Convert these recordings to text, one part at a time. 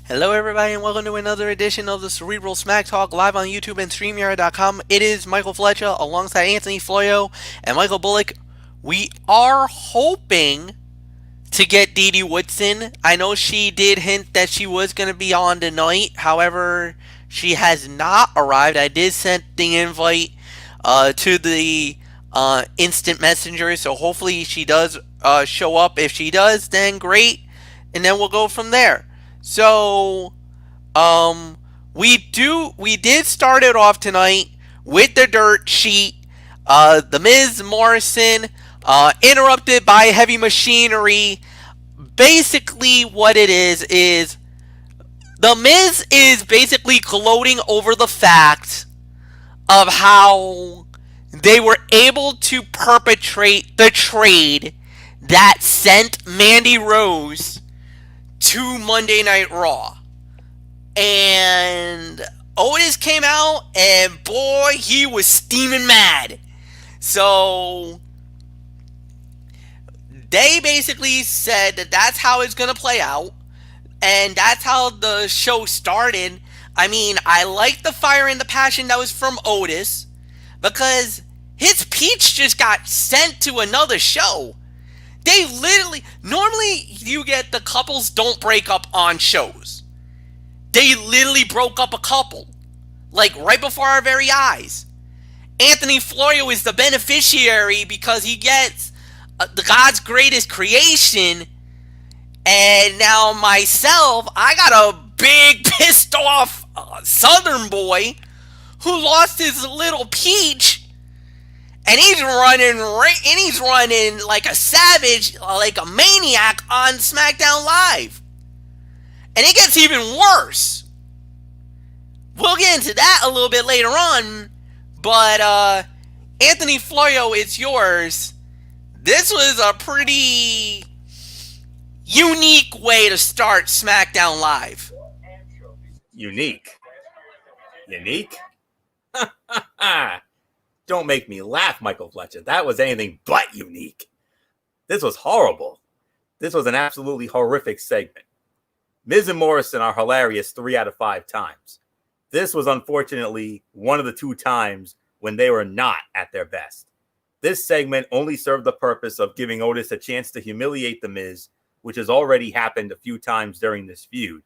Hello, everybody, and welcome to another edition of the Cerebral Smack Talk live on YouTube and StreamYard.com. It is Michael Fletcher alongside Anthony Floyo and Michael Bullock. We are hoping to get Dee Dee Woodson. I know she did hint that she was going to be on tonight. However, she has not arrived. I did send the invite to the instant messenger, so hopefully she does show up. If she does, then great, and then we'll go from there. So, um, we did start it off tonight with the dirt sheet. The Miz Morrison, interrupted by heavy machinery. Basically, what it is the Miz is basically gloating over the fact of how they were able to perpetrate the trade that sent Mandy Rose to Monday Night Raw. And Otis came out, and boy, he was steaming mad. So they basically said that that's how it's going to play out, and that's how the show started. I mean, I like the fire and the passion that was from Otis because his peach just got sent to another show. They literally, normally you get the couples don't break up on shows. They literally broke up a couple, like right before our very eyes. Anthony Florio is the beneficiary because he gets the God's greatest creation, and now myself, I got a big pissed off Southern boy who lost his little peach, and he's running like a savage, like a maniac on Smackdown Live. And it gets even worse. We'll get into that a little bit later on. But, Anthony Florio, it's yours. This was a pretty unique way to start SmackDown Live. Unique? Don't make me laugh, Michael Fletcher. That was anything but unique. This was horrible. This was an absolutely horrific segment. Miz and Morrison are hilarious 3 out of 5 times. This was unfortunately one of the 2 times when they were not at their best. This segment only served the purpose of giving Otis a chance to humiliate The Miz, which has already happened a few times during this feud.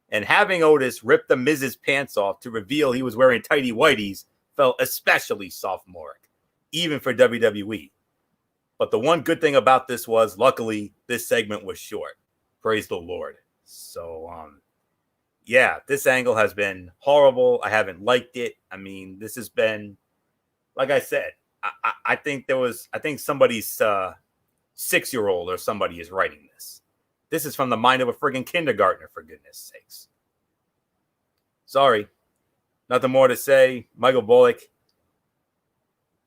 And having Otis rip The Miz's pants off to reveal he was wearing tighty whities felt especially sophomoric, even for WWE. But the one good thing about this was, luckily, this segment was short. Praise the Lord. So, yeah, this angle has been horrible. I haven't liked it. I mean, this has been, like I said, I think somebody's 6-year-old or somebody is writing this. This is from the mind of a friggin' kindergartner, for goodness sakes. Sorry. Nothing more to say. Michael Bullock,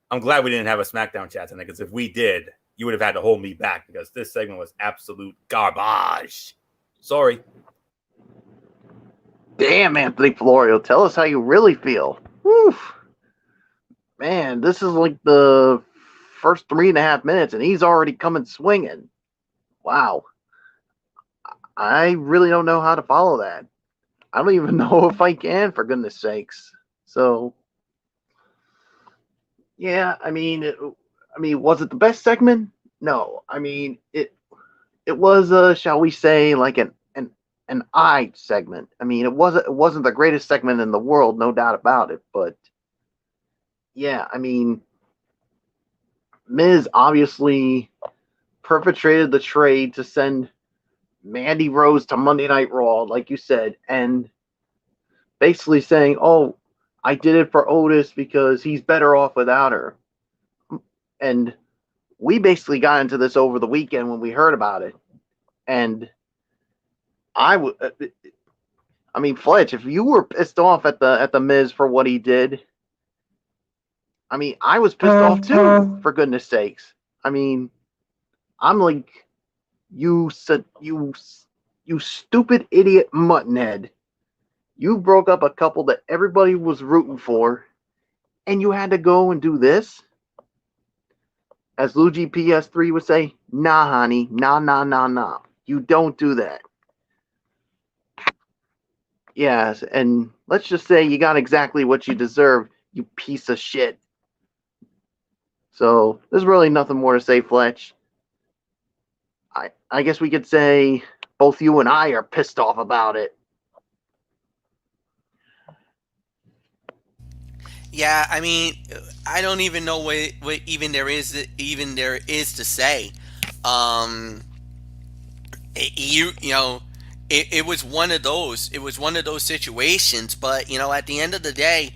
I'm glad we didn't have a SmackDown chat tonight, because if we did, you would have had to hold me back, because this segment was absolute garbage. Sorry. Damn, Anthony Florio, tell us how you really feel. Whew. Man, this is like the first 3.5 minutes, and he's already coming swinging. Wow. I really don't know how to follow that. I don't even know if I can, for goodness sakes. So, yeah, I mean, was it the best segment? No. I mean, it was, shall we say, like an eye segment. I mean, it wasn't the greatest segment in the world, no doubt about it. But yeah, I mean, Miz obviously perpetrated the trade to send Mandy Rose to Monday Night Raw, like you said, and basically saying, "Oh, I did it for Otis because he's better off without her." And we basically got into this over the weekend when we heard about it, and I mean, Fletch, if you were pissed off at the Miz for what he did, I mean, I was pissed off too, for goodness sakes. I mean, I'm like, you stupid idiot muttonhead. You broke up a couple that everybody was rooting for, and you had to go and do this? As Luigi PS3 would say, nah, honey, nah. You don't do that. Yes, and let's just say you got exactly what you deserve, you piece of shit. So there's really nothing more to say, Fletch. I guess we could say both you and I are pissed off about it. Yeah, I mean, I don't even know what even there is to say. Um, you know, it was one of those. It was one of those situations. But at the end of the day,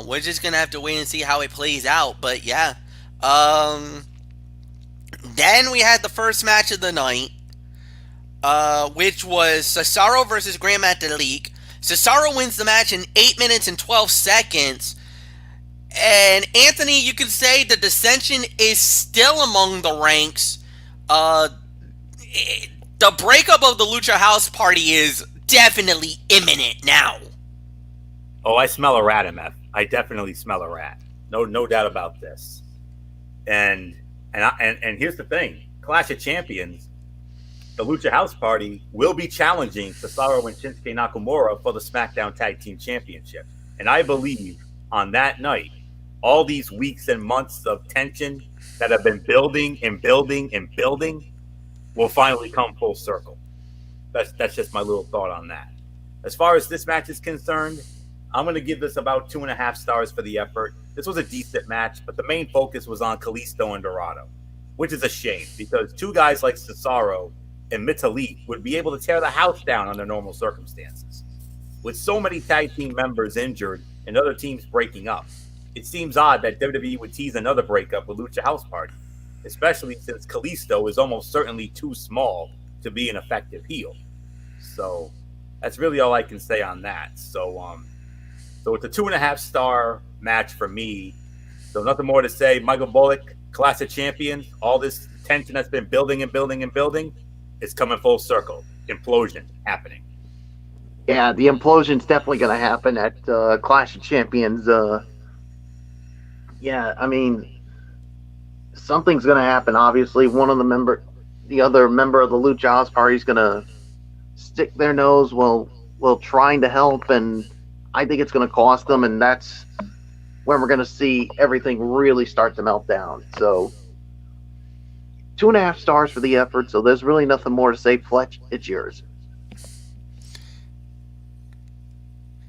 we're just gonna have to wait and see how it plays out. But yeah, um, then we had the first match of the night, which was Cesaro versus Grand Metalik. Cesaro wins the match in 8 minutes and 12 seconds. And Anthony, you could say the dissension is still among the ranks. Uh, the breakup of the Lucha House Party is definitely imminent now. Oh, I smell a rat, MF. I definitely smell a rat. No doubt about this. And here's the thing: Clash of Champions, the Lucha House Party will be challenging Cesaro and Shinsuke Nakamura for the SmackDown Tag Team Championship. And I believe on that night, all these weeks and months of tension that have been building and building and building will finally come full circle. That's just my little thought on that. As far as this match is concerned, I'm going to give this about 2.5 stars for the effort. This was a decent match, but the main focus was on Kalisto and Dorado, which is a shame because two guys like Cesaro and Mitali would be able to tear the house down under normal circumstances. With so many tag team members injured and other teams breaking up, it seems odd that WWE would tease another breakup with Lucha House Party, especially since Kalisto is almost certainly too small to be an effective heel. So that's really all I can say on that. So it's a 2.5 star match for me. So nothing more to say. Michael Bullock, Clash of Champions, all this tension that's been building and building and building is coming full circle. Implosion happening. Yeah, the implosion's definitely going to happen at Clash of Champions. Yeah, I mean, something's going to happen. Obviously, the other member of the Lucha House Party is going to stick their nose while trying to help, and I think it's going to cost them, and that's when we're going to see everything really start to melt down. So, 2.5 stars for the effort. So there's really nothing more to say. Fletch, it's yours.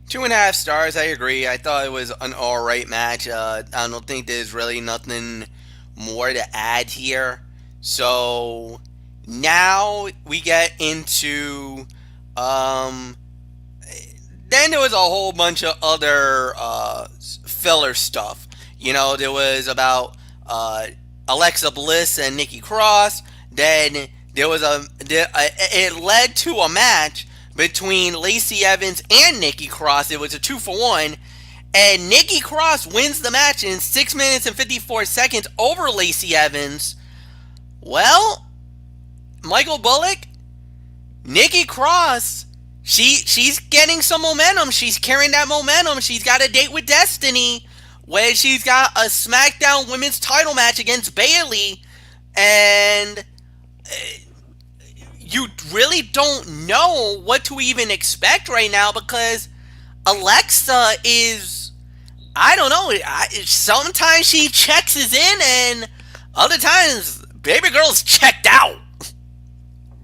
2.5 stars, I agree. I thought it was an alright match. I don't think there's really nothing more to add here. So now we get into then there was a whole bunch of other filler stuff. There was about Alexa Bliss and Nikki Cross. Then it led to a match between Lacey Evans and Nikki Cross. It was a 2-for-1. And Nikki Cross wins the match in 6 minutes and 54 seconds over Lacey Evans. Well, Michael Bullock, Nikki Cross, she's getting some momentum. She's carrying that momentum. She's got a date with Destiny where she's got a SmackDown Women's title match against Bayley. And you really don't know what to even expect right now because Alexa is, I don't know, sometimes she checks us in and other times baby girl's checked out.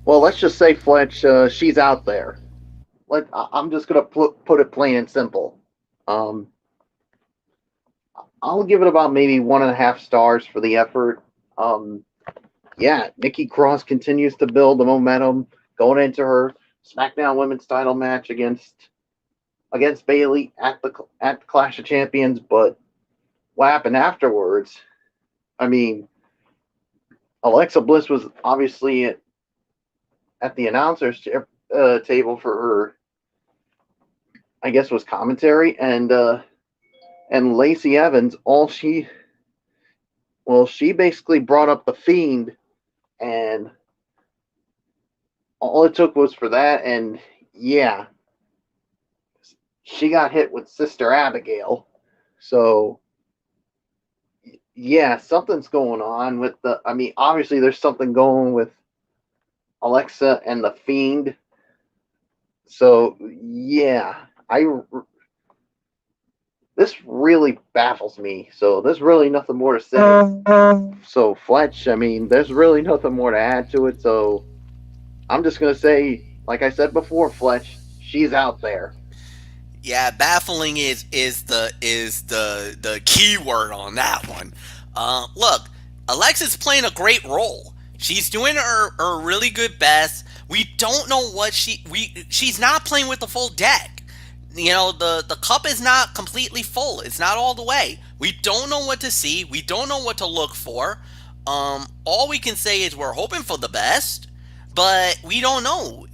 Well, let's just say, Fletch, she's out there. I'm just going to put it plain and simple. I'll give it about maybe 1.5 stars for the effort. Yeah, Nikki Cross continues to build the momentum going into her SmackDown Women's title match against Bayley at the Clash of Champions. But what happened afterwards? I mean, Alexa Bliss was obviously at the announcers table for her, I guess, was commentary, and Lacey Evans, she basically brought up the Fiend, and all it took was for that, and yeah, she got hit with Sister Abigail. So yeah, something's going on with obviously there's something going with Alexa and the Fiend. So yeah, this really baffles me. So there's really nothing more to say. So Fletch, I mean, there's really nothing more to add to it. So I'm just gonna say, like I said before, Fletch, she's out there. Yeah, baffling is the key word on that one. Look, Alexa's playing a great role. She's doing her really good best. We don't know what she's not playing with the full deck. You know, the cup is not completely full. It's not all the way. We don't know what to see. We don't know what to look for. All we can say is we're hoping for the best, but we don't know.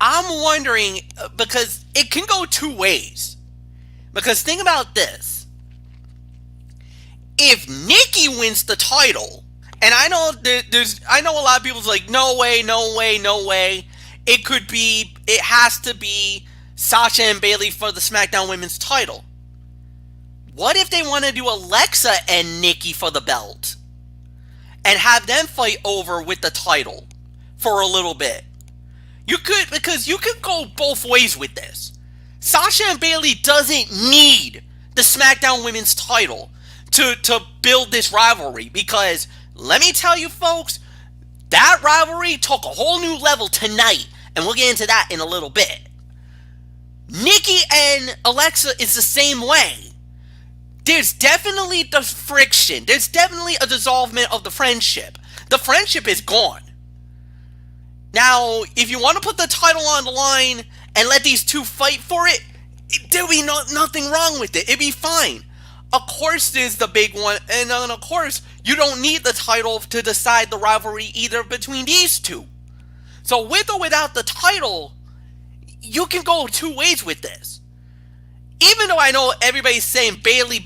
I'm wondering because it can go two ways. Because think about this: if Nikki wins the title, and I know I know a lot of people's like, no way, no way, no way. It has to be Sasha and Bayley for the SmackDown Women's title. What if they want to do Alexa and Nikki for the belt and have them fight over with the title for a little bit? Because you could go both ways with this. Sasha and Bayley doesn't need the SmackDown Women's title to build this rivalry, because let me tell you folks, that rivalry took a whole new level tonight, and we'll get into that in a little bit. Nikki and Alexa is the same way. There's definitely the friction. There's definitely a dissolvement of the friendship. The friendship is gone. Now, if you want to put the title on the line and let these two fight for it, there'll be nothing wrong with it. It'd be fine. Of course, there's the big one, and then of course, you don't need the title to decide the rivalry either between these two. So, with or without the title, you can go two ways with this. Even though I know everybody's saying Bayley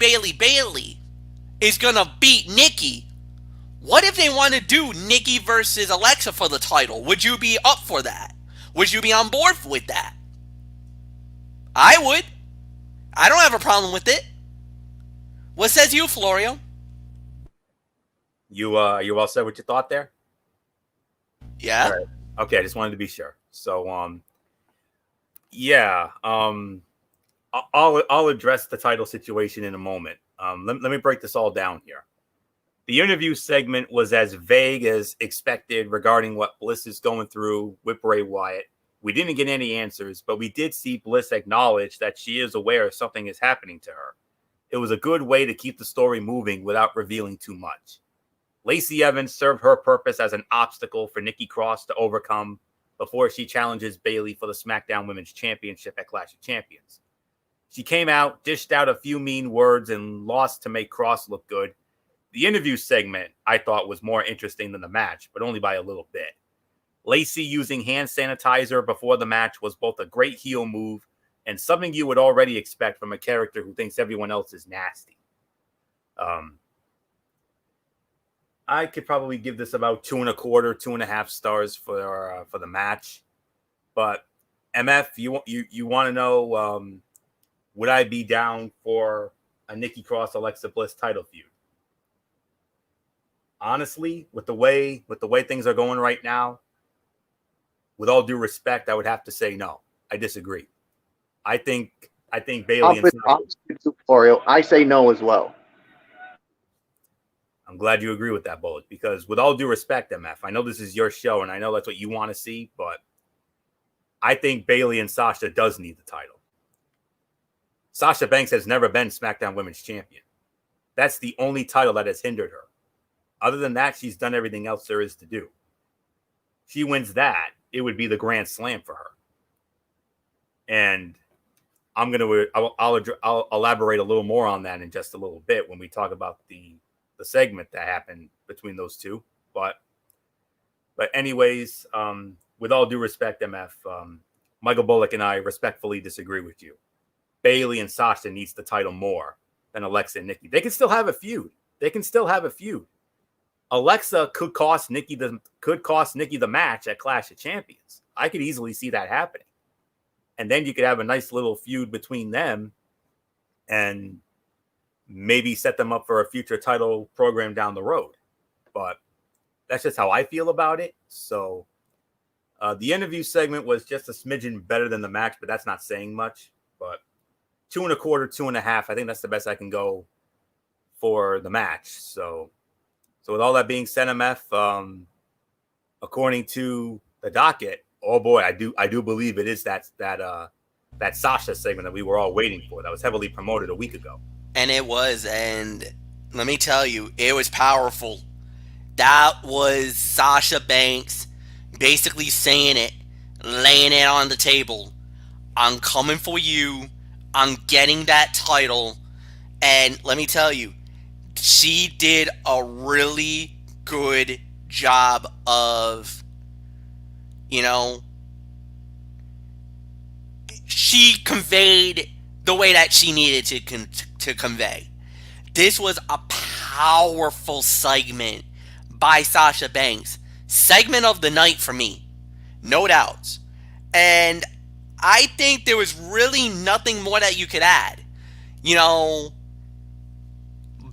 is gonna beat Nikki, what if they want to do Nikki versus Alexa for the title? Would you be up for that? Would you be on board with that? I would. I don't have a problem with it. What says you, Florio? You all said what you thought there? Yeah. All right. Okay, I just wanted to be sure. So yeah, I'll address the title situation in a moment. Let me break this all down here. The interview segment was as vague as expected regarding what Bliss is going through with Bray Wyatt. We didn't get any answers, but we did see Bliss acknowledge that she is aware something is happening to her. It was a good way to keep the story moving without revealing too much. Lacey Evans served her purpose as an obstacle for Nikki Cross to overcome before she challenges Bayley for the SmackDown Women's Championship at Clash of Champions. She came out, dished out a few mean words, and lost to make Cross look good. The interview segment, I thought, was more interesting than the match, but only by a little bit. Lacey using hand sanitizer before the match was both a great heel move and something you would already expect from a character who thinks everyone else is nasty. I could probably give this about 2.25, 2.5 stars for the match. But MF, you want to know, would I be down for a Nikki Cross Alexa Bliss title feud? Honestly, with the way things are going right now, with all due respect, I would have to say no. I disagree. I think Bayley and Florio, I say no as well. I'm glad you agree with that, Bullet, because with all due respect, MF, I know this is your show and I know that's what you want to see, but I think Bayley and Sasha does need the title. Sasha Banks has never been SmackDown Women's Champion. That's the only title that has hindered her. Other than that, she's done everything else there is to do. She wins that, it would be the grand slam for her. And I'll elaborate a little more on that in just a little bit when we talk about the segment that happened between those two. But anyways, with all due respect, MF, Michael Bullock and I respectfully disagree with you. Bayley and Sasha needs the title more than Alexa and Nikki. They can still have a feud. Alexa could cost Nikki the match at Clash of Champions. I could easily see that happening. And then you could have a nice little feud between them and maybe set them up for a future title program down the road. But that's just how I feel about it. So The interview segment was just a smidgen better than the match, but that's not saying much. But 2.25, 2.5. I think that's the best I can go for the match. So with all that being said, MF, according to the docket, oh boy, I do believe it is that Sasha segment that we were all waiting for. That was heavily promoted a week ago. And it was, and let me tell you, it was powerful. That was Sasha Banks basically saying it, laying it on the table. I'm coming for you. I'm getting that title. And let me tell you, she did a really good job of, she conveyed the way that she needed to convey. This was a powerful segment by Sasha Banks. Segment of the night for me. No doubts. And I think there was really nothing more that you could add.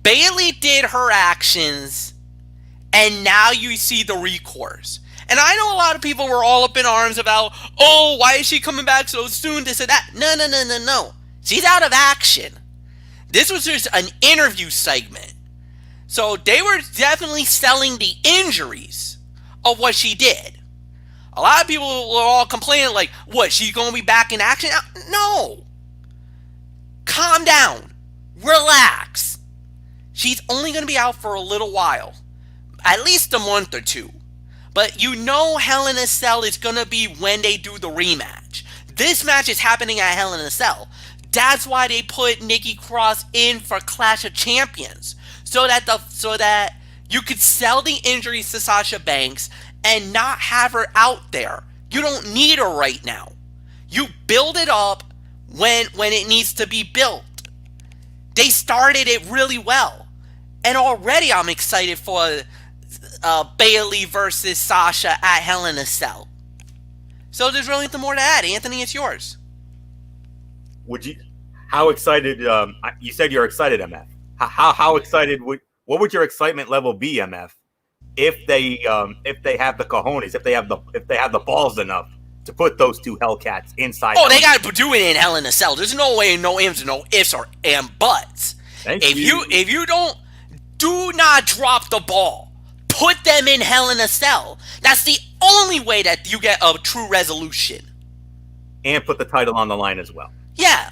Bayley did her actions, and now you see the recourse. And I know a lot of people were all up in arms about, oh, why is she coming back so soon, this and that. No. She's out of action. This was just an interview segment. So they were definitely selling the injuries of what she did. A lot of people were all complaining like, what, she's going to be back in action? No. Calm down. Relax. She's only going to be out for a little while. At least a month or two. But Hell in a Cell is going to be when they do the rematch. This match is happening at Hell in a Cell. That's why they put Nikki Cross in for Clash of Champions. So that you could sell the injuries to Sasha Banks and not have her out there. You don't need her right now. You build it up when it needs to be built. They started it really well. And already I'm excited for Bayley versus Sasha at Hell in a Cell. So there's really nothing more to add. Anthony, it's yours. How excited, you said you're excited, MF. How excited what would your excitement level be, MF, if they have the cojones, if they have the balls enough to put those two Hellcats inside? Oh, they got to do it in Hell in a Cell. There's no way, no ifs, no ifs or and buts. If you do not drop the ball, put them in Hell in a Cell. That's the only way that you get a true resolution. And put the title on the line as well. Yeah.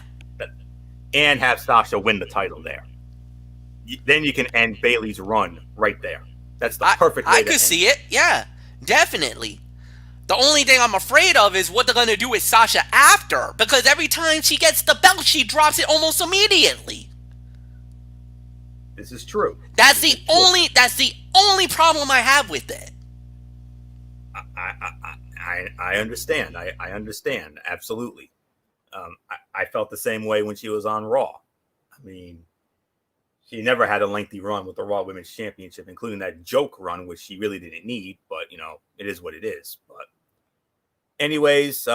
And have Sasha win the title there. Then you can end Bayley's run right there. That's the perfect way I could see it. Yeah, definitely. The only thing I'm afraid of is what they're going to do with Sasha after. Because every time she gets the belt, she drops it almost immediately. This is true. That's the only problem I have with it. I understand. I understand. Absolutely. I felt the same way when she was on Raw. I mean, she never had a lengthy run with the Raw Women's Championship, including that joke run, which she really didn't need. But, it is what it is. But anyways,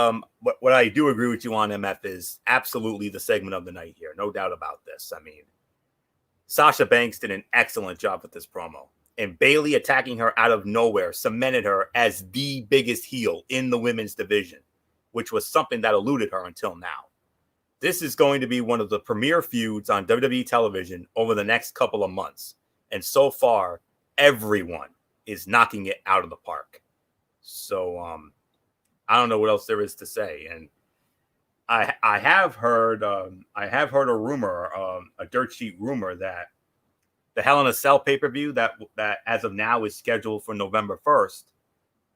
what I do agree with you on, MF, is absolutely the segment of the night here. No doubt about this. I mean, Sasha Banks did an excellent job with this promo. And Bayley attacking her out of nowhere cemented her as the biggest heel in the women's division, which was something that eluded her until now. This is going to be one of the premier feuds on WWE television over the next couple of months. And so far, everyone is knocking it out of the park. So I don't know what else there is to say. And I have heard a rumor, a dirt sheet rumor that the Hell in a Cell pay-per-view that as of now is scheduled for November 1st,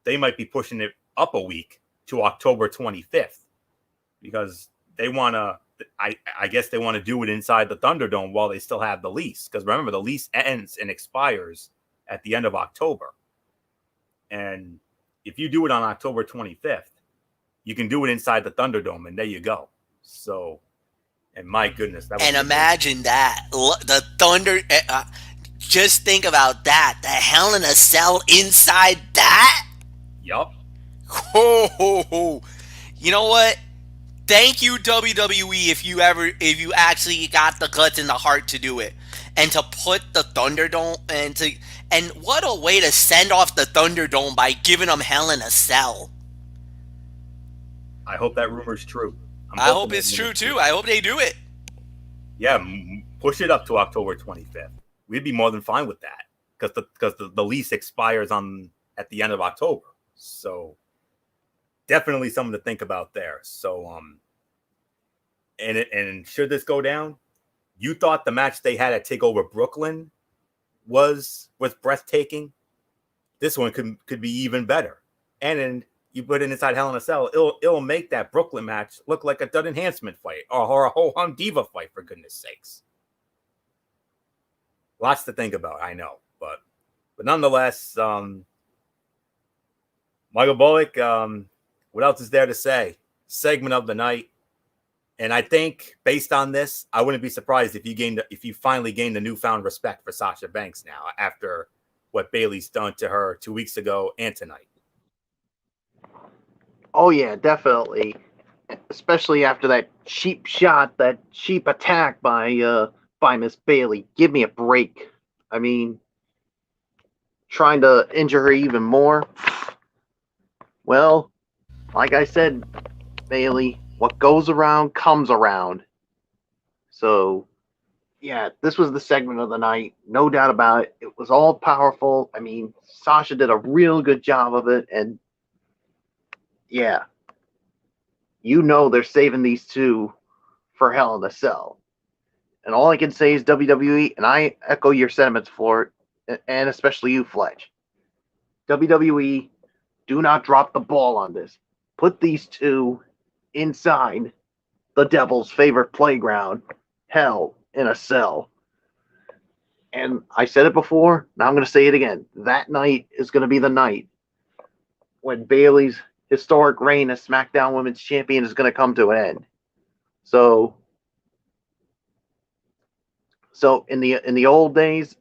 they might be pushing it up a week to October 25th because they want to, I guess they want to do it inside the Thunderdome while they still have the lease. Because remember, the lease ends and expires at the end of October. And if you do it on October 25th, you can do it inside the Thunderdome, and there you go. So, and my goodness. And imagine that. The Thunder, just think about that. The Hell in a Cell inside that? Yup. Ho. You know what? Thank you, WWE, if you actually got the guts and the heart to do it. And to put the Thunderdome, and what a way to send off the Thunderdome by giving them Hell in a Cell. I hope that rumor's true. I hope it's true too. I hope they do it. Yeah, push it up to October 25th. We'd be more than fine with that because the lease expires at the end of October. So definitely something to think about there. So and should this go down, you thought the match they had at TakeOver Brooklyn was breathtaking. This one could be even better. And then you put it inside Hell in a Cell, it'll make that Brooklyn match look like a dud enhancement fight or a whole hum diva fight, for goodness sakes. Lots to think about, I know, but nonetheless, Michael Bullock, what else is there to say? Segment of the night, and I think based on this, I wouldn't be surprised if you finally gained a newfound respect for Sasha Banks now after what Bayley's done to her 2 weeks ago and tonight. Oh yeah, definitely. Especially after that cheap shot, that cheap attack by Miss Bayley. Give me a break. I mean, trying to injure her even more. Well, like I said, Bayley, what goes around comes around. So, yeah, this was the segment of the night. No doubt about it. It was all powerful. I mean, Sasha did a real good job of it. And, yeah, you know they're saving these two for Hell in a Cell. And all I can say is WWE, and I echo your sentiments for it, and especially you, Fletch. WWE, do not drop the ball on this. Put these two inside the devil's favorite playground, Hell in a Cell. And I said it before, now I'm going to say it again. That night is going to be the night when Bayley's historic reign as SmackDown Women's Champion is going to come to an end. So in the old days,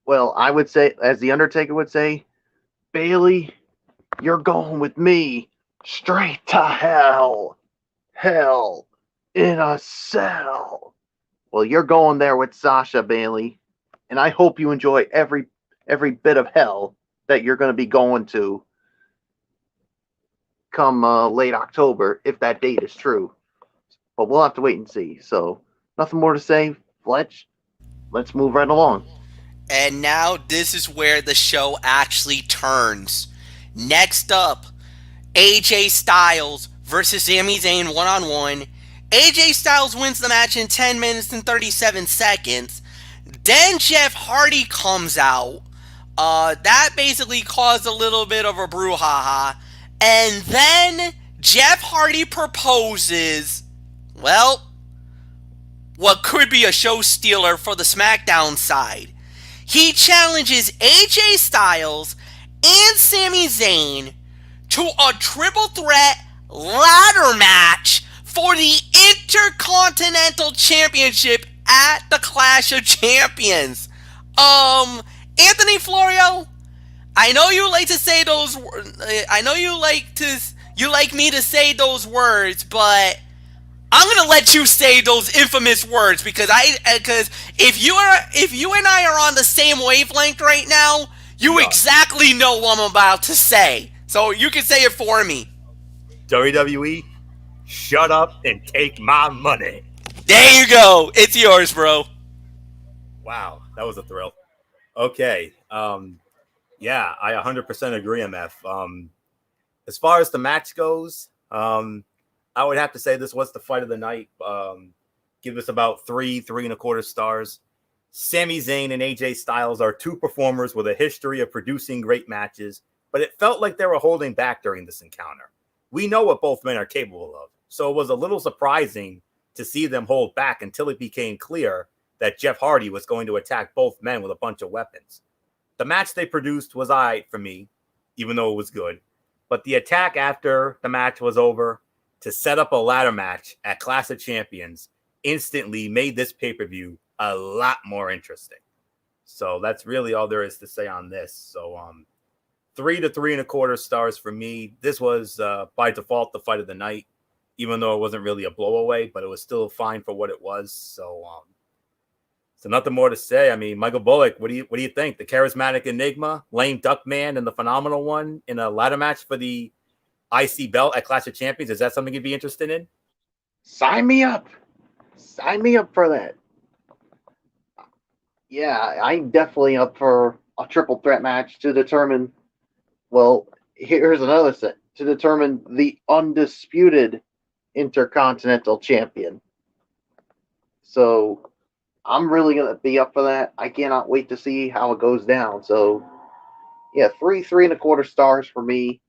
well, I would say, as the Undertaker would say, Bayley, you're going with me straight to hell. Hell in a Cell. Well, you're going there with Sasha, Bayley, and I hope you enjoy every bit of hell that you're going to be going to come late October, if that date is true. But we'll have to wait and see. So, nothing more to say, Fletch. Let's move right along. And now this is where the show actually turns. Next up, AJ Styles versus Sami Zayn one-on-one. AJ Styles wins the match in 10 minutes and 37 seconds. Then Jeff Hardy comes out. That basically caused a little bit of a brouhaha. And then Jeff Hardy proposes, well, what could be a show stealer for the SmackDown side. He challenges AJ Styles and Sami Zayn to a triple threat ladder match for the Intercontinental Championship at the Clash of Champions. Anthony Florio, I know you like to say those. I know you like me to say those words, but I'm gonna let you say those infamous words because if you and I are on the same wavelength right now, you exactly know what I'm about to say. So you can say it for me. WWE, shut up and take my money. There you go. It's yours, bro. Wow, that was a thrill. Okay. Yeah, I 100% agree, MF. As far as the match goes, I would have to say this was the fight of the night. Give us about 3.25 stars. Sami Zayn and AJ Styles are two performers with a history of producing great matches, but it felt like they were holding back during this encounter. We know what both men are capable of, so it was a little surprising to see them hold back until it became clear that Jeff Hardy was going to attack both men with a bunch of weapons. The match they produced was all right for me, even though it was good, but the attack after the match was over to set up a ladder match at Clash of Champions instantly made this pay-per-view a lot more interesting. So that's really all there is to say on this. So 3 to 3.25 stars for me. This was by default the fight of the night, even though it wasn't really a blowaway, but it was still fine for what it was. So nothing more to say. I mean, Michael Bullock, what do you think? The charismatic enigma, lame duck man, and the phenomenal one in a ladder match for the IC belt at Clash of Champions. Is that something you'd be interested in? Sign me up. Sign me up for that. Yeah, I'm definitely up for a triple threat match to determine. Well, here's another thing to determine the undisputed Intercontinental Champion. So I'm really gonna be up for that. I cannot wait to see how it goes down. So yeah, 3.25 stars for me.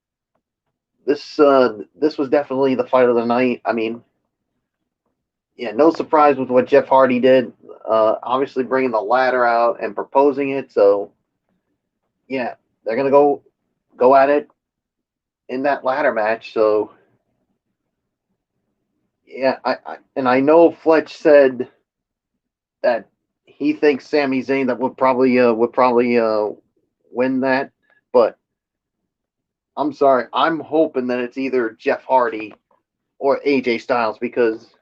This was definitely the fight of the night. I mean, yeah, no surprise with what Jeff Hardy did. Obviously bringing the ladder out and proposing it. So yeah, they're gonna go at it in that ladder match. So yeah, I know Fletch said that he thinks Sami Zayn that would probably win that, but I'm sorry, I'm hoping that it's either Jeff Hardy or AJ Styles because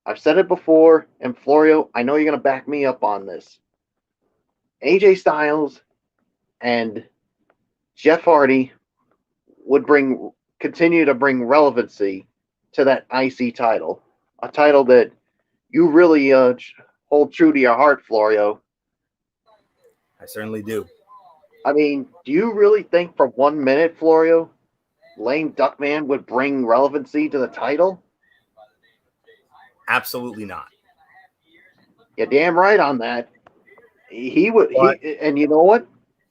I've said it before, and Florio, I know you're gonna back me up on this. AJ Styles and Jeff Hardy would continue to bring relevancy to that IC title, a title that you really hold true to your heart, Florio. I certainly do. I mean, do you really think for 1 minute, Florio, Lame Duckman would bring relevancy to the title? Absolutely not. You're damn right on that. He would, But- and you know what?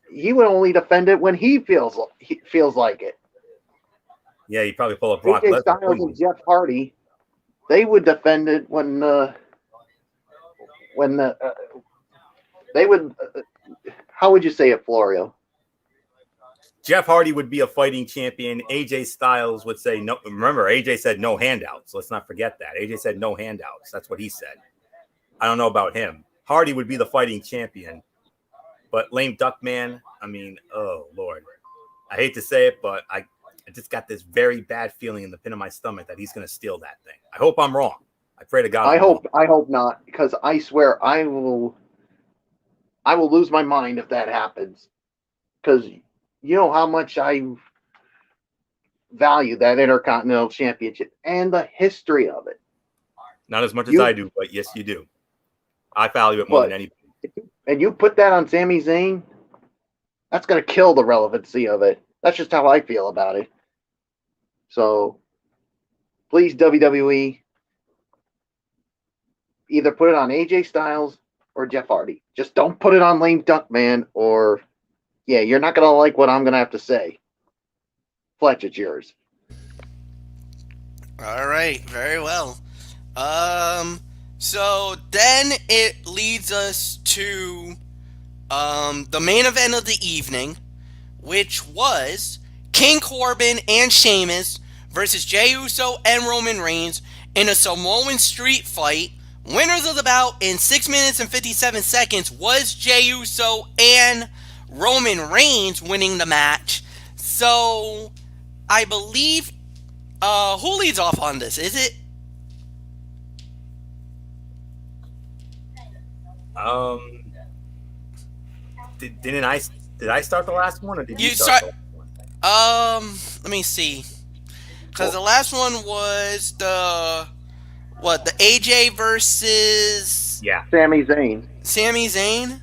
He would only defend it when he feels like it. Yeah, you probably pull up Brock AJ Lesnar. Styles and Jeff Hardy, they would defend it when they would. How would you say it, Florio? Jeff Hardy would be a fighting champion. AJ Styles would say no. Remember, AJ said no handouts. Let's not forget that. AJ said no handouts. That's what he said. I don't know about him. Hardy would be the fighting champion. But Lame Duckman, I mean, oh, Lord. I hate to say it, but I just got this very bad feeling in the pit of my stomach that he's going to steal that thing. I hope I'm wrong. I pray to God. I hope not, because I swear I will lose my mind if that happens. Because you know how much I value that Intercontinental Championship and the history of it. Not as much as I do, but yes, you do. I value it more than anybody. And you put that on Sami Zayn, that's going to kill the relevancy of it. That's just how I feel about it. So, please, WWE, either put it on AJ Styles or Jeff Hardy. Just don't put it on Lame Duckman or, yeah, you're not going to like what I'm going to have to say. Fletch, it's yours. All right, very well. So then it leads us to the main event of the evening, which was King Corbin and Sheamus versus Jey Uso and Roman Reigns in a Samoan street fight. Winners of the bout in 6 minutes and 57 seconds was Jey Uso and Roman Reigns winning the match. So I believe who leads off on this? Is it Did I start the last one or did you start? start the last one? Let me see. Because the last one was the AJ versus Sami Zayn. Sami Zayn.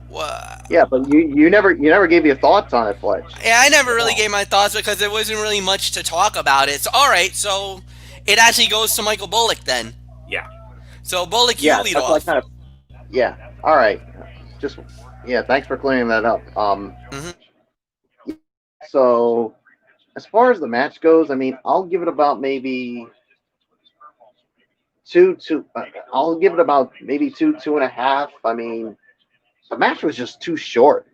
What? Yeah, but you never gave your thoughts on it, Fletch. Yeah, I never really gave my thoughts because there wasn't really much to talk about it. So all right, so it actually goes to Michael Bullock then. Yeah. So Bullock, you lead off. All right. Thanks for clearing that up. So as far as the match goes, I mean, I'll give it about maybe two. I'll give it about maybe 2.5. I mean, the match was just too short.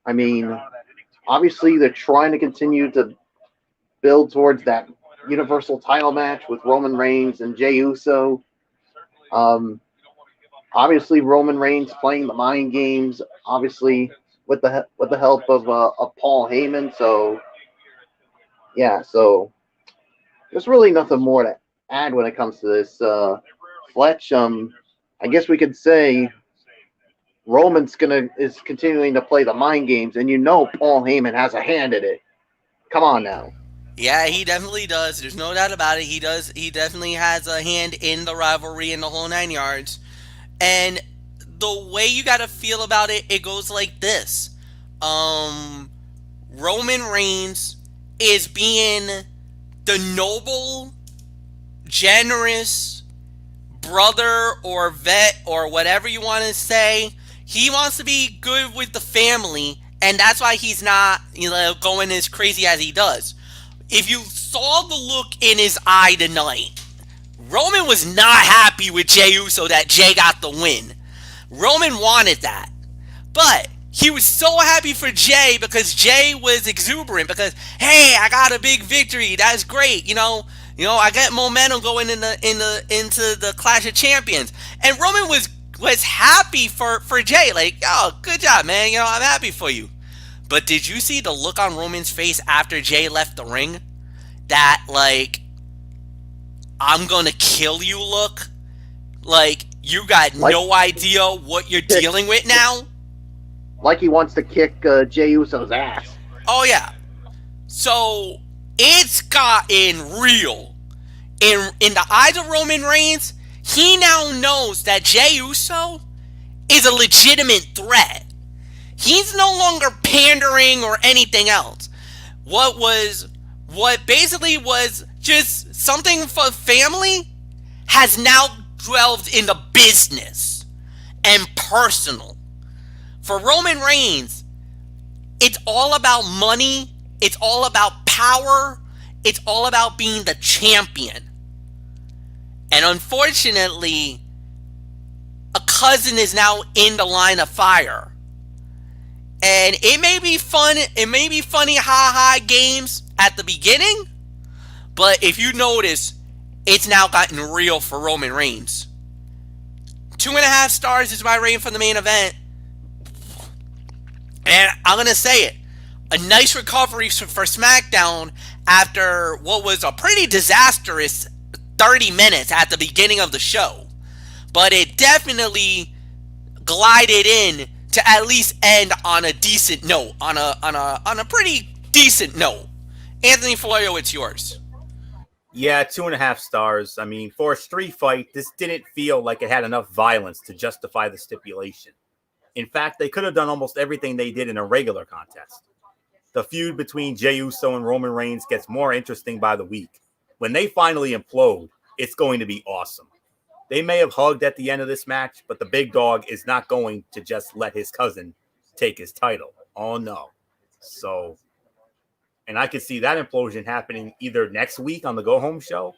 I mean, obviously they're trying to continue to build towards that Universal title match with Roman Reigns and Jey Uso. Obviously Roman Reigns playing the mind games, obviously with the help of Paul Heyman. So yeah, so there's really nothing more to add when it comes to this. Fletch, I guess we could say Roman's is continuing to play the mind games, and you know Paul Heyman has a hand in it. Come on now. Yeah, he definitely does. There's no doubt about it. He does. He definitely has a hand in the rivalry in the whole 9 yards. And the way you got to feel about it, it goes like this. Um, Roman Reigns is being the noble, generous brother or vet or whatever you want to say. He wants to be good with the family, and that's why he's not, going as crazy as he does. If you saw the look in his eye tonight, Roman was not happy with Jey Uso that Jey got the win. Roman wanted that. But he was so happy for Jey because Jey was exuberant because, hey, I got a big victory. That's great. I get momentum going into the Clash of Champions. And Roman was happy for Jey. Like, oh, good job, man. I'm happy for you. But did you see the look on Roman's face after Jey left the ring? That, like, I'm gonna kill you look? Like, you got no idea what you're dealing with now? Like he wants to kick Jey Uso's ass. Oh, yeah. So, it's gotten real. In the eyes of Roman Reigns, he now knows that Jey Uso is a legitimate threat. He's no longer pandering or anything else. What basically was just something for family has now delved into business and personal. For Roman Reigns, it's all about money, it's all about power, it's all about being the champion. And unfortunately, a cousin is now in the line of fire. And it may be fun, it may be funny ha-ha games at the beginning, but if you notice, it's now gotten real for Roman Reigns. 2.5 stars is my rating for the main event. And I'm going to say it. A nice recovery for SmackDown after what was a pretty disastrous 30 minutes at the beginning of the show. But it definitely glided in to at least end on a decent note, on a pretty decent note. Anthony Florio, it's yours. Yeah, 2.5 stars. I mean, for a street fight, this didn't feel like it had enough violence to justify the stipulation. In fact, they could have done almost everything they did in a regular contest. The feud between Jey Uso and Roman Reigns gets more interesting by the week. When they finally implode, it's going to be awesome. They may have hugged at the end of this match, but the big dog is not going to just let his cousin take his title. Oh, no. So, and I could see that implosion happening either next week on the Go Home show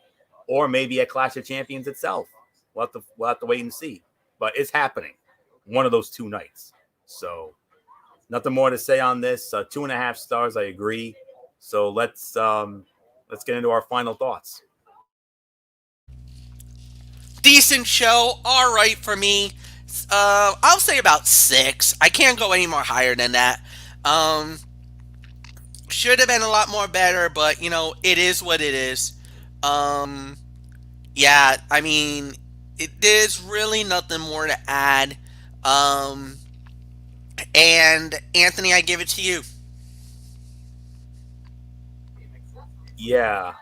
or maybe at Clash of Champions itself. We'll have to wait and see. But it's happening one of those 2 nights. So, nothing more to say on this. 2.5 stars, I agree. So let's get into our final thoughts. Decent show, all right for me. I'll say about 6. I can't go any more higher than that. Should have been a lot more better, but it is what it is. Yeah, I mean, there's really nothing more to add. And Anthony, I give it to you. Yeah.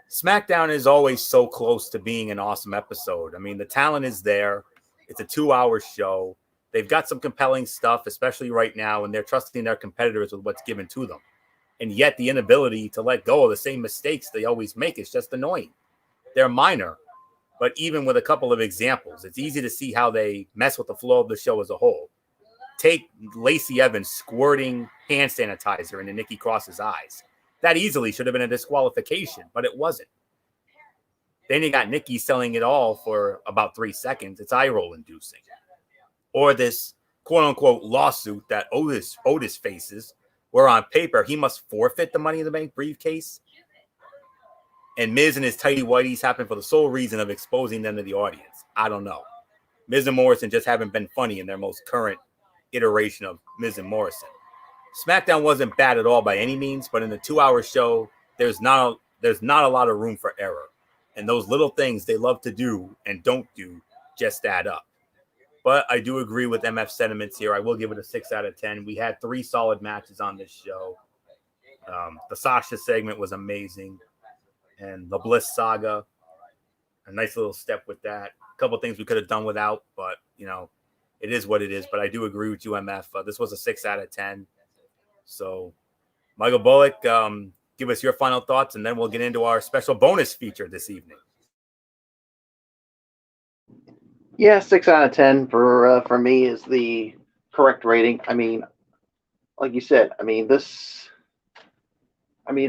SmackDown is always so close to being an awesome episode. I mean, the talent is there. It's a 2-hour show. They've got some compelling stuff, especially right now, and they're trusting their competitors with what's given to them. And yet the inability to let go of the same mistakes they always make is just annoying. They're minor, but even with a couple of examples, it's easy to see how they mess with the flow of the show as a whole. Take Lacey Evans squirting hand sanitizer into Nikki Cross's eyes. That easily should have been a disqualification, but it wasn't. Then you got Nikki selling it all for about 3 seconds. It's eye-roll inducing. Or this quote-unquote lawsuit that Otis faces, where on paper he must forfeit the Money in the Bank briefcase. And Miz and his tighty whities happen for the sole reason of exposing them to the audience. I don't know. Miz and Morrison just haven't been funny in their most current iteration of Miz and Morrison. SmackDown wasn't bad at all by any means, but in the 2-hour show, there's not a lot of room for error. And those little things they love to do and don't do just add up. But I do agree with MF sentiments here. I will give it a 6 out of 10. We had 3 solid matches on this show. The Sasha segment was amazing, and the Bliss saga, a nice little step with that. A couple things we could have done without, but it is what it is. But I do agree with you, MF. This was a 6 out of 10. So, Michael Bullock, give us your final thoughts, and then we'll get into our special bonus feature this evening. Yeah, 6 out of 10 for me is the correct rating. I mean, like you said, it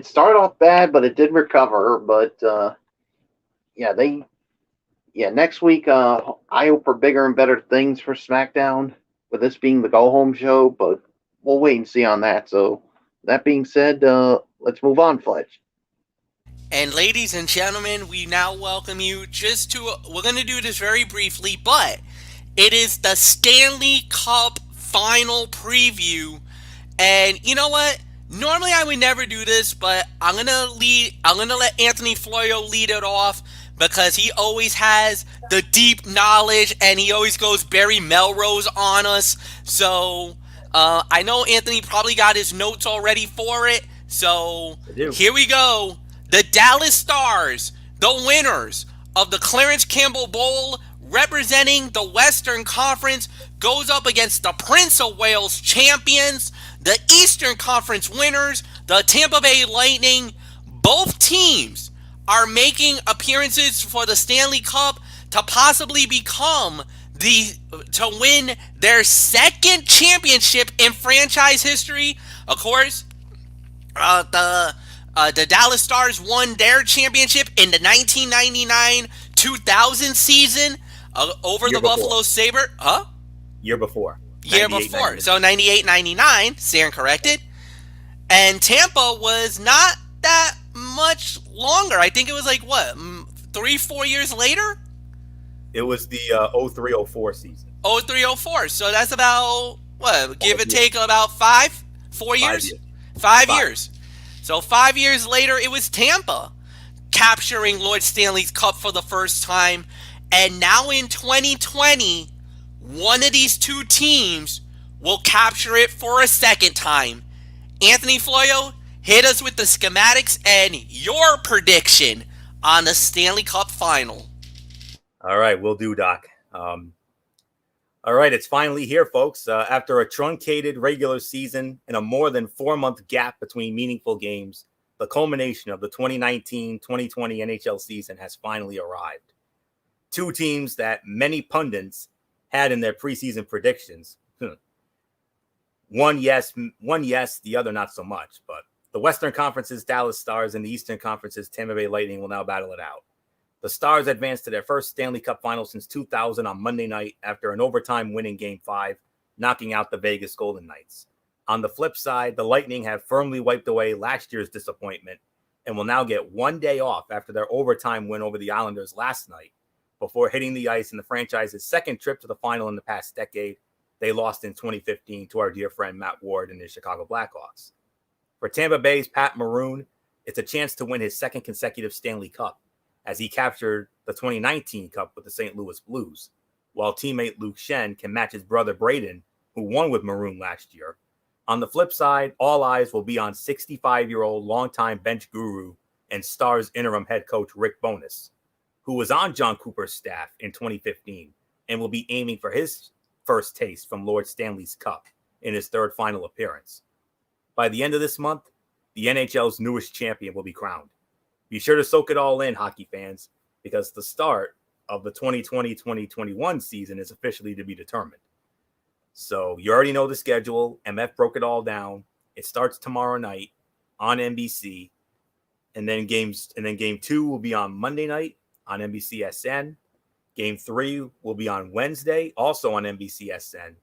started off bad, but it did recover. But next week, I hope for bigger and better things for SmackDown, with this being the go home show. But we'll wait and see on that. So that being said, let's move on, Fletch. And ladies and gentlemen, we now welcome you we're going to do this very briefly, but it is the Stanley Cup final preview. And you know what? Normally I would never do this, but I'm going to let Anthony Florio lead it off because he always has the deep knowledge and he always goes Barry Melrose on us. So, I know Anthony probably got his notes already for it. So, here we go. The Dallas Stars, the winners of the Clarence Campbell Bowl, representing the Western Conference, goes up against the Prince of Wales champions, the Eastern Conference winners, the Tampa Bay Lightning. Both teams are making appearances for the Stanley Cup to possibly to win their second championship in franchise history. Of course, the Dallas Stars won their championship in the 1999-2000 season over the Buffalo Sabre. Huh? Year before. So 98-99, stand corrected. And Tampa was not that much longer. I think it was like, 3-4 years later? It was the 03-04 season. 03-04. So that's about, give or take about 4 years? 5 years. So 5 years later, it was Tampa capturing Lord Stanley's Cup for the first time. And now in 2020, one of these two teams will capture it for a second time. Anthony Florio, hit us with the schematics and your prediction on the Stanley Cup final. All right, will do, Doc. All right, it's finally here, folks. After a truncated regular season and a more than 4-month gap between meaningful games, the culmination of the 2019-2020 NHL season has finally arrived. Two teams that many pundits had in their preseason predictions. One yes, the other not so much. But the Western Conference's Dallas Stars and the Eastern Conference's Tampa Bay Lightning will now battle it out. The Stars advanced to their first Stanley Cup final since 2000 on Monday night after an overtime win in Game 5, knocking out the Vegas Golden Knights. On the flip side, the Lightning have firmly wiped away last year's disappointment and will now get 1 day off after their overtime win over the Islanders last night. Before hitting the ice in the franchise's second trip to the final in the past decade, they lost in 2015 to our dear friend Matt Ward and the Chicago Blackhawks. For Tampa Bay's Pat Maroon, it's a chance to win his second consecutive Stanley Cup, as he captured the 2019 Cup with the St. Louis Blues, while teammate Luke Schenn can match his brother Braden, who won with Maroon last year. On the flip side, all eyes will be on 65-year-old longtime bench guru and Stars interim head coach Rick Bowness, who was on John Cooper's staff in 2015 and will be aiming for his first taste from Lord Stanley's Cup in his third final appearance. By the end of this month, the NHL's newest champion will be crowned. Be sure to soak it all in, hockey fans, because the start of the 2020-2021 season is officially to be determined. So you already know the schedule. MF broke it all down. It starts tomorrow night on NBC, and then game 2 will be on Monday night on NBCSN. Game 3 will be on Wednesday, also on NBCSN,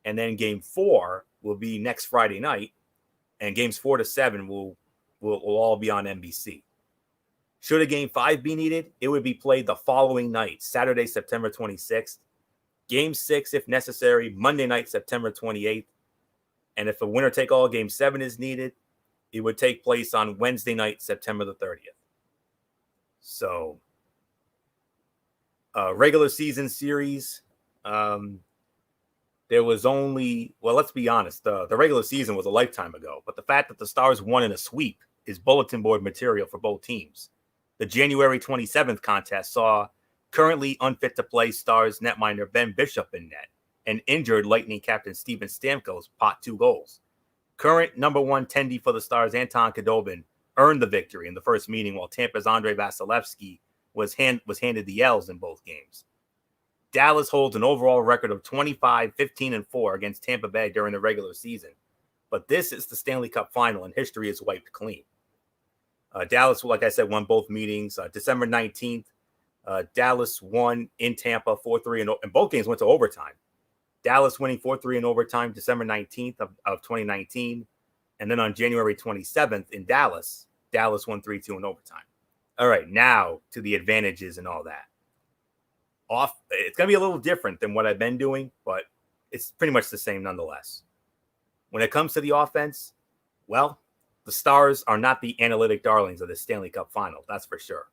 and then Game 4 will be next Friday night, and Games 4 to 7 will all be on NBC. Should a Game 5 be needed, it would be played the following night, Saturday, September 26th. Game 6, if necessary, Monday night, September 28th. And if a winner-take-all Game 7 is needed, it would take place on Wednesday night, September the 30th. So, regular season series, there there was only, well, let's be honest, the regular season was a lifetime ago, but the fact that the Stars won in a sweep is bulletin board material for both teams. The January 27th contest saw currently unfit to play Stars netminder Ben Bishop in net and injured Lightning captain Steven Stamkos pot 2 goals. Current number one tendy for the Stars, Anton Khudobin, earned the victory in the first meeting, while Tampa's Andrei Vasilevsky was handed the L's in both games. Dallas holds an overall record of 25, 15, and 4 against Tampa Bay during the regular season. But this is the Stanley Cup final, and history is wiped clean. Dallas, like I said, won both meetings. December 19th, Dallas won in Tampa 4-3, and both games went to overtime. Dallas winning 4-3 in overtime December 19th of 2019. And then on January 27th in Dallas won 3-2 in overtime. All right, now to the advantages and all that. It's going to be a little different than what I've been doing, but it's pretty much the same nonetheless. When it comes to the offense, well, the Stars are not the analytic darlings of the Stanley Cup final, that's for sure.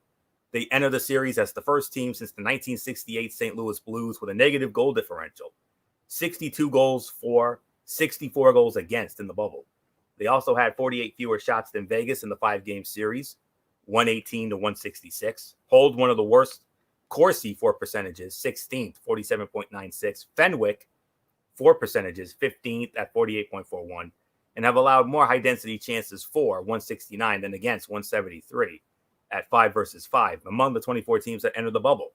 They enter the series as the first team since the 1968 St. Louis Blues with a negative goal differential. 62 goals for, 64 goals against in the bubble. They also had 48 fewer shots than Vegas in the 5-game series, 118 to 166. Hold one of the worst Corsi for percentages, 16th, 47.96. Fenwick, 4 percentages, 15th at 48.41. And have allowed more high-density chances for, 169, than against, 173, at 5 versus 5, among the 24 teams that entered the bubble,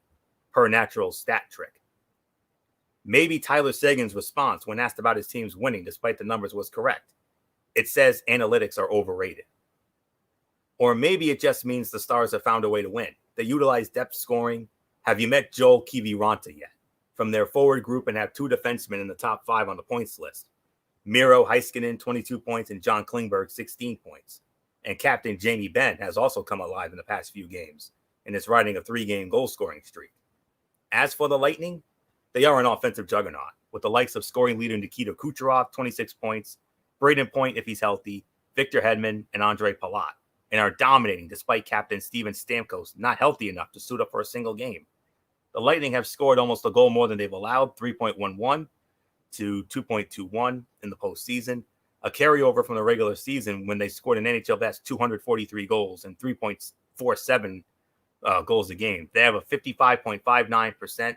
per natural stat trick. Maybe Tyler Seguin's response when asked about his team's winning despite the numbers was correct. It says analytics are overrated. Or maybe it just means the Stars have found a way to win. They utilize depth scoring. Have you met Joel Kiviranta yet? From their forward group and have 2 defensemen in the top 5 on the points list. Miro Heiskanen, 22 points, and John Klingberg, 16 points. And captain Jamie Benn has also come alive in the past few games and is riding a 3-game goal-scoring streak. As for the Lightning, they are an offensive juggernaut, with the likes of scoring leader Nikita Kucherov, 26 points, Braden Point if he's healthy, Victor Hedman, and Andre Palat, and are dominating despite captain Steven Stamkos not healthy enough to suit up for a single game. The Lightning have scored almost a goal more than they've allowed, 3.11 to 2.21 in the postseason, a carryover from the regular season when they scored an NHL best 243 goals and 3.47 goals a game. They have a 55.59%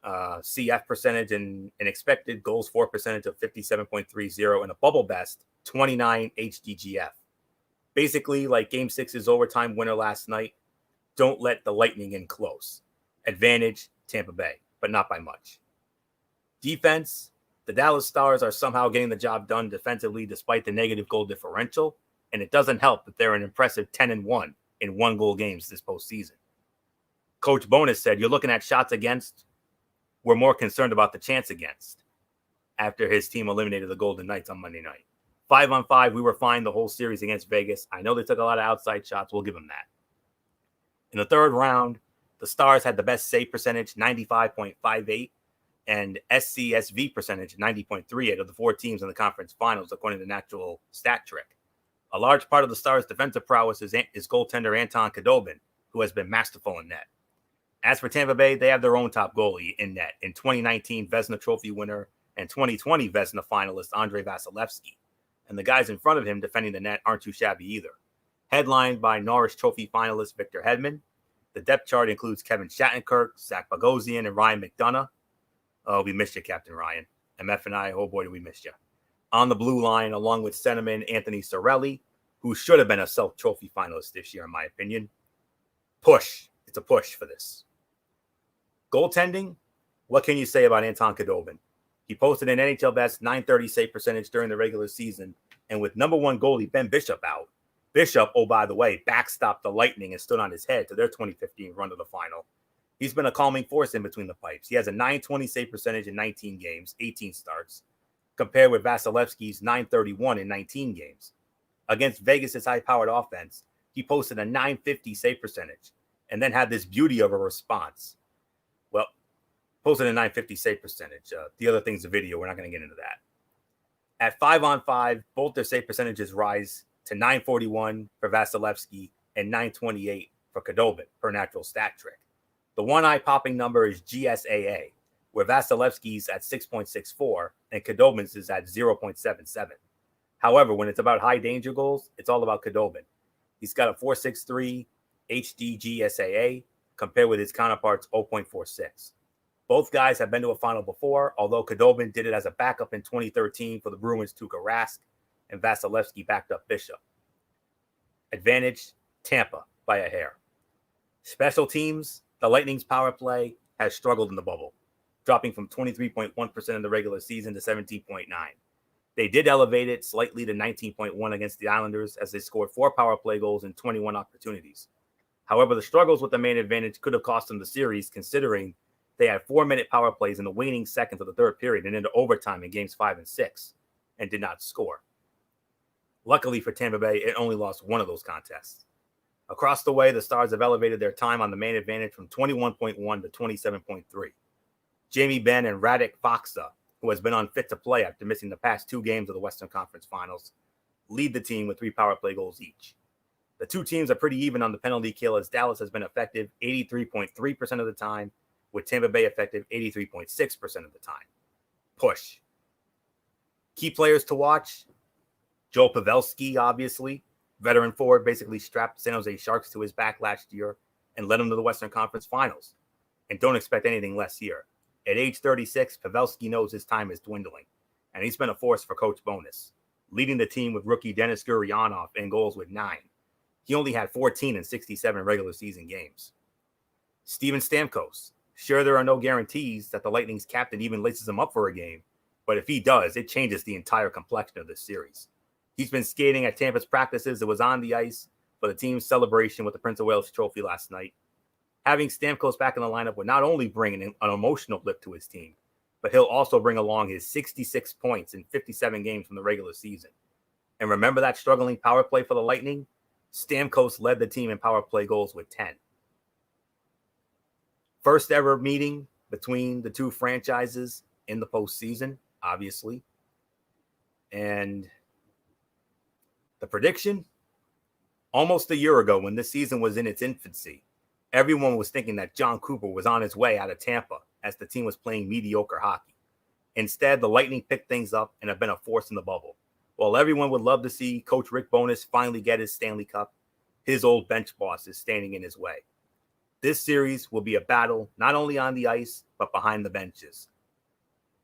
CF percentage and an expected goals for percentage of 57.30 and a bubble best 29 HDGF. Basically, like Game 6's overtime winner last night, don't let the Lightning in close. Advantage, Tampa Bay, but not by much. Defense, the Dallas Stars are somehow getting the job done defensively despite the negative goal differential, and it doesn't help that they're an impressive 10-1 in 1-goal games this postseason. Coach Bowness said, "You're looking at shots against. We're more concerned about the chance against," after his team eliminated the Golden Knights on Monday night. 5-on-5, we were fine the whole series against Vegas. I know they took a lot of outside shots. We'll give them that. In the third round, the Stars had the best save percentage, 95.58, and SCSV percentage, 90.38 of the 4 teams in the conference finals, according to Natural Stat Trick. A large part of the Stars' defensive prowess is goaltender Anton Khudobin, who has been masterful in net. As for Tampa Bay, they have their own top goalie in net in 2019 Vezina Trophy winner and 2020 Vezina finalist Andrei Vasilevsky. And the guys in front of him defending the net aren't too shabby either. Headlined by Norris Trophy finalist Victor Hedman, the depth chart includes Kevin Shattenkirk, Zach Bogosian, and Ryan McDonough. Oh, we missed you, Captain Ryan. MF and I, oh boy, did we miss you. On the blue line, along with centerman Anthony Cirelli, who should have been a Self Trophy finalist this year, in my opinion. Push. It's a push for this. Goaltending, what can you say about Anton Khudobin? He posted an NHL best .930 save percentage during the regular season, and with number 1 goalie Ben Bishop out, Bishop, oh, by the way, backstopped the Lightning and stood on his head to their 2015 run to the final. He's been a calming force in between the pipes. He has a .920 save percentage in 19 games, 18 starts, compared with Vasilevsky's .931 in 19 games. Against Vegas' high-powered offense, he posted a .950 save percentage and then had this beauty of a response. Well, posted a .950 save percentage. The other thing's the video. We're not going to get into that. At 5-on-5, both their save percentages rise to .941 for Vasilevsky and .928 for Khudobin, per Natural Stat Trick. The one eye-popping number is GSAA, where Vasilevsky's at 6.64 and Khudobin's is at 0.77. However, when it's about high danger goals, it's all about Khudobin. He's got a 4.63 HDGSAA compared with his counterpart's 0.46. Both guys have been to a final before, although Khudobin did it as a backup in 2013 for the Bruins' Tuukka Rask, and Vasilevsky backed up Bishop. Advantage, Tampa by a hair. Special teams, the Lightning's power play has struggled in the bubble, dropping from 23.1% in the regular season to 17.9%. They did elevate it slightly to 19.1% against the Islanders as they scored 4 power play goals in 21 opportunities. However, the struggles with the man advantage could have cost them the series, considering they had 4-minute power plays in the waning seconds of the third period and into overtime in games 5 and 6, and did not score. Luckily for Tampa Bay, it only lost one of those contests. Across the way, the Stars have elevated their time on the man advantage from 21.1 to 27.3. Jamie Benn and Radek Faksa, who has been unfit to play after missing the past 2 games of the Western Conference Finals, lead the team with 3 power play goals each. The two teams are pretty even on the penalty kill, as Dallas has been effective 83.3% of the time, with Tampa Bay effective 83.6% of the time. Push. Key players to watch: Joe Pavelski, obviously. Veteran forward, basically strapped San Jose Sharks to his back last year and led them to the Western Conference Finals. And don't expect anything less here. At age 36, Pavelski knows his time is dwindling, and he's been a force for Coach Bowness, leading the team with rookie Denis Gurianov in goals with 9. He only had 14 in 67 regular season games. Steven Stamkos. Sure, there are no guarantees that the Lightning's captain even laces him up for a game, but if he does, it changes the entire complexion of this series. He's been skating at Tampa's practices and was on the ice for the team's celebration with the Prince of Wales trophy last night. Having Stamkos back in the lineup would not only bring an emotional lift to his team, but he'll also bring along his 66 points in 57 games from the regular season. And remember that struggling power play for the Lightning? Stamkos led the team in power play goals with 10. First ever meeting between the two franchises in the postseason, obviously. And the prediction? Almost a year ago, when this season was in its infancy, everyone was thinking that John Cooper was on his way out of Tampa as the team was playing mediocre hockey. Instead, the Lightning picked things up and have been a force in the bubble. While everyone would love to see Coach Rick Bowness finally get his Stanley Cup, his old bench boss is standing in his way. This series will be a battle not only on the ice, but behind the benches.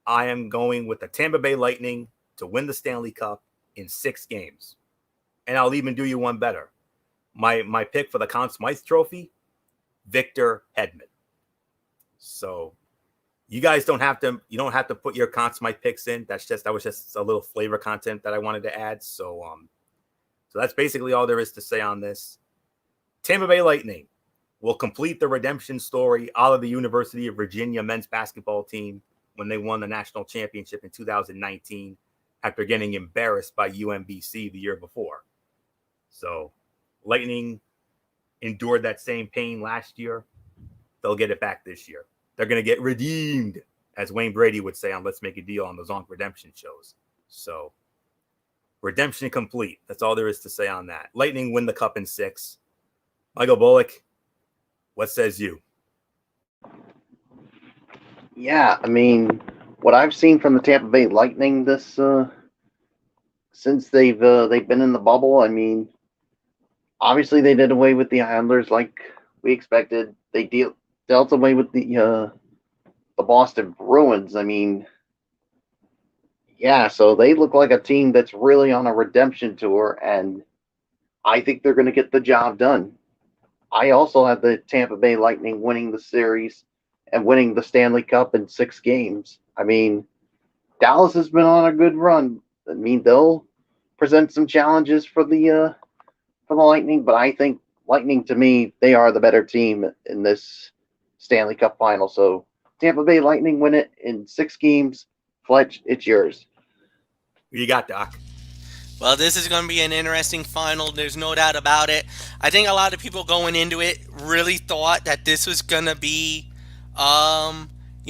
I am going with the Tampa Bay Lightning to win the Stanley Cup in 6 games. And I'll even do you one better. My pick for the Conn Smythe Trophy, Victor Hedman. So you guys don't have to put your Conn Smythe picks in. That was just a little flavor content that I wanted to add. So that's basically all there is to say on this. Tampa Bay Lightning will complete the redemption story out of the University of Virginia men's basketball team when they won the national championship in 2019 after getting embarrassed by UMBC the year before. So Lightning endured that same pain last year. They'll get it back this year. They're going to get redeemed, as Wayne Brady would say on Let's Make a Deal on the Zonk Redemption shows. So redemption complete. That's all there is to say on that. Lightning win the cup in 6. Michael Bullock, what says you? Yeah, I mean, what I've seen from the Tampa Bay Lightning this since they've been in the bubble, I mean, obviously they did away with the Islanders like we expected. They dealt away with the Boston Bruins. I mean, yeah, so they look like a team that's really on a redemption tour, and I think they're going to get the job done. I also have the Tampa Bay Lightning winning the series and winning the Stanley Cup in 6 games. I mean, Dallas has been on a good run. I mean, they'll present some challenges for the Lightning, but I think Lightning, to me, they are the better team in this Stanley Cup final. So Tampa Bay Lightning win it in 6 games. Fletch, it's yours. Who you got, Doc? Well, this is going to be an interesting final. There's no doubt about it. I think a lot of people going into it really thought that this was going to be, a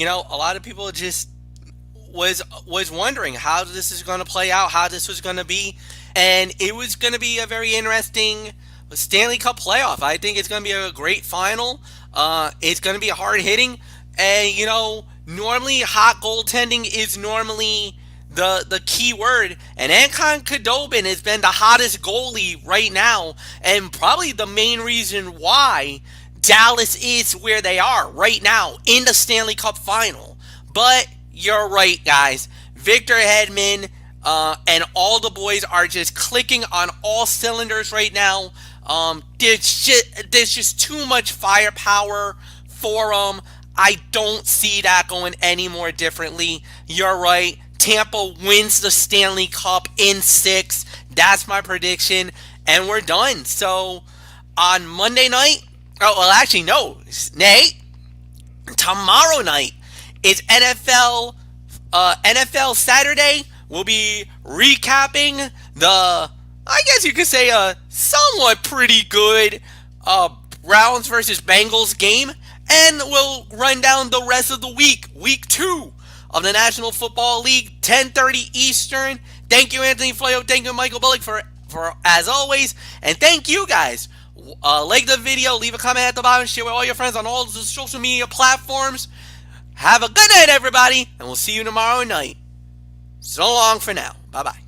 lot of people just was wondering how this is going to play out, how this was going to be. And it was going to be a very interesting Stanley Cup playoff. I think it's going to be a great final. It's going to be hard hitting. And, Normally, hot goaltending is normally the key word, and Anton Khudobin has been the hottest goalie right now, and probably the main reason why Dallas is where they are right now in the Stanley Cup final. But you're right, guys. Victor Hedman and all the boys are just clicking on all cylinders right now. There's just too much firepower for them. I don't see that going any more differently. You're right. Tampa wins the Stanley Cup in 6. That's my prediction. And we're done. So on Monday night, oh, well, actually, no. Nate, tomorrow night is NFL Saturday. We'll be recapping the, I guess you could say, a somewhat pretty good Browns versus Bengals game. And we'll run down the rest of the week 2 of the National Football League, 10:30 Eastern. Thank you, Anthony Fleo. Thank you, Michael Bullock, for as always. And thank you, guys. Like the video, leave a comment at the bottom, share with all your friends on all the social media platforms. Have a good night, everybody, and we'll see you tomorrow night. So long for now. Bye-bye.